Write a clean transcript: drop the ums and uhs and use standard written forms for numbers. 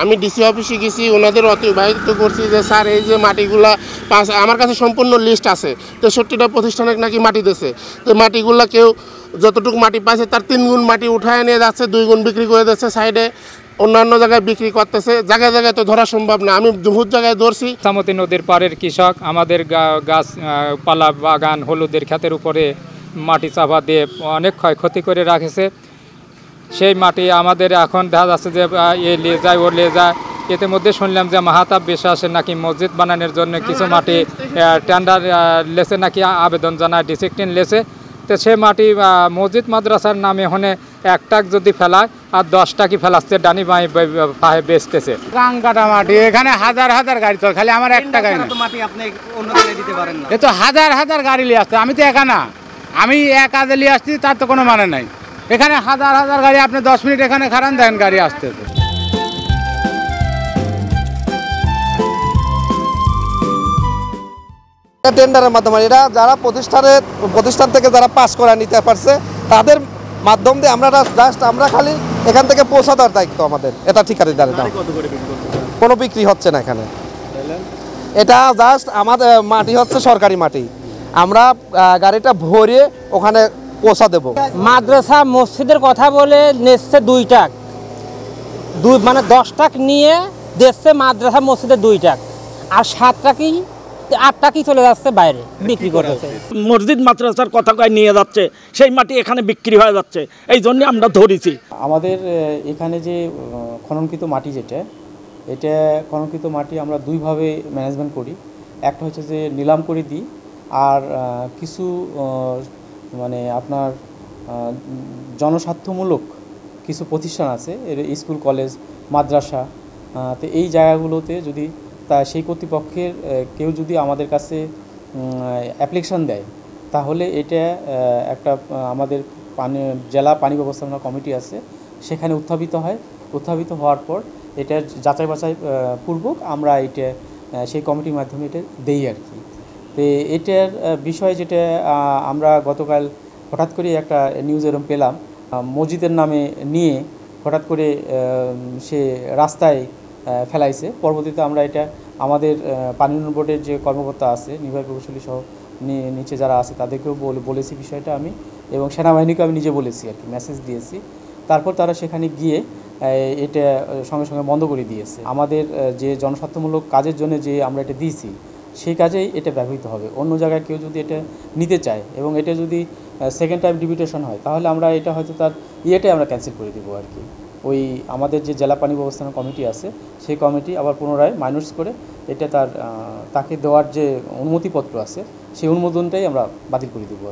আমি ডিসি অফিসে গেছি, ওনাদের অতিবাহিত করছি যে স্যার এই যে মাটিগুলা আমার কাছে সম্পূর্ণ লিস্ট আছে, 63টা প্রতিষ্ঠানে নাকি মাটি দিয়েছে। তো মাটিগুলা কেউ যতটুকু মাটি পাইছে তার 3 গুণ মাটি উঠায় নিয়ে যাচ্ছে, 2 গুণ বিক্রি করে দিচ্ছে সাইডে, অন্যান্য জায়গায় বিক্রি করতেছে। জায়গায় জায়গায় তো ধরা সম্ভব না, আমি বহুত জায়গায় ধরছি। ইছামতি নদীর পাড়ের কৃষক আমাদের গাছপালা বাগান হলুদের ক্ষেতের উপরে মাটি চাপা দিয়ে অনেক ক্ষয়ক্ষতি করে রাখেছে। সেই মাটি আমাদের এখন দেখা যাচ্ছে যে এ নিয়ে যায় ও নিয়ে যায়। এতে মধ্যে শুনলাম যে মাহাতাব বিশ্বাসের নাকি মসজিদ বানানোর জন্য কিছু মাটি টেন্ডার লেসে নাকি আবেদন জানায়, ডিসিপ্লিন লেসে। তো সে মাটি মসজিদ মাদ্রাসার নামে হনে 1 টাক যদি ফেলায় আর 10 টাকি ফেলাচ্ছে, ডানি বাই পায়ে বেচতেছে। গাং কাটা মাটি এখানে হাজার হাজার গাড়ি চলে, খালি আমার 1 টাকাই না। এ তো হাজার হাজার গাড়ি নিয়ে আসছে, আমি তো একা না, আমি একা নিয়ে আসছি, তার তো কোনো মানে নাই। এখানে হাজার হাজার গাড়ি, আপনি 10 মিনিট এখানে খারান দেন, গাড়ি আসতেছে। টেন্ডারের মাধ্যমে এটা যারা প্রতিষ্ঠান থেকে যারা পাস করে নিতে পারছে তাদের মাধ্যম দিয়ে আমরা খালি এখান থেকে পৌঁছা দেওয়ার দায়িত্ব আমাদের। এটা ঠিকাদারের দাম, কোনো বিক্রি হচ্ছে না এখানে। এটা জাস্ট আমাদের মাটি হচ্ছে সরকারি মাটি, আমরা গাড়িটা ভরিয়ে ওখানে পৌঁছা দেব। মাদ্রাসা মসজিদের কথা বলে নেচ্ছে 2 টাক, মানে 10 টাক নিয়ে দিচ্ছে মাদ্রাসা মসজিদে 2 টাক, আর 7 টাকি 8 টাকি চলে যাচ্ছে বাইরে বিক্রি করতেছে। মসজিদ মাদ্রাসার কথা কয় নিয়ে যাচ্ছে, সেই মাটি এখানে বিক্রি হয়ে যাচ্ছে, এই জন্য আমরা ধরেছি। আমাদের এখানে যে খননকৃত মাটি এটা খননকৃত মাটি আমরা 2 ভাবে ম্যানেজমেন্ট করি। একটা হচ্ছে যে নিলাম করে দিই, আর কিছু মানে আপনার জনস্বার্থমূলক কিছু প্রতিষ্ঠান আছে, স্কুল কলেজ মাদ্রাসা, তো এই জায়গাগুলোতে যদি সেই কর্তৃপক্ষের কেউ যদি আমাদের কাছে অ্যাপ্লিকেশন দেয়, তাহলে এটা একটা আমাদের জেলা পানি ব্যবস্থাপনা কমিটি আছে, সেখানে উত্থাপিত হওয়ার পর এটা যাচাই বাছাই পূর্বক আমরা এটা সেই কমিটির মাধ্যমে এটা দেই আর কি। তো এটার বিষয় যেটা আমরা গতকাল হঠাৎ করে একটা নিউজ এরকম পেলাম, মসজিদের নামে নিয়ে হঠাৎ করে সে রাস্তায় ফেলাইছে। পরবর্তীতে আমরা এটা আমাদের পানি উন্নয়ন বোর্ডের যে কর্মকর্তা আছে, নির্বাহী প্রকৌশলী সহ নিচে যারা আছে তাদেরকেও বলেছি বিষয়টা আমি, এবং সেনাবাহিনীকে আমি নিজে বলেছি আর কি, মেসেজ দিয়েছি। তারপর তারা সেখানে গিয়ে এটা সঙ্গে সঙ্গে বন্ধ করে দিয়েছে। আমাদের যে জনস্বার্থমূলক কাজের জন্য যে আমরা এটা দিয়েছি, সেই কাজেই এটা ব্যবহৃত হবে। অন্য জায়গায় কেউ যদি এটা নিতে চায় এবং এটা যদি সেকেন্ড টাইম ডিভিটেশন হয়, তাহলে আমরা এটা হয়তো তার ইয়েটাই আমরা ক্যান্সেল করে দেবো আর কি। ওই আমাদের যে জেলা পানি ব্যবস্থাপনা কমিটি আছে, সেই কমিটি আবার পুনরায় মাইনস করে এটা তাকে দেওয়ার যে অনুমতিপত্র আছে, সেই অনুমোদনটাই আমরা বাতিল করে দেবো।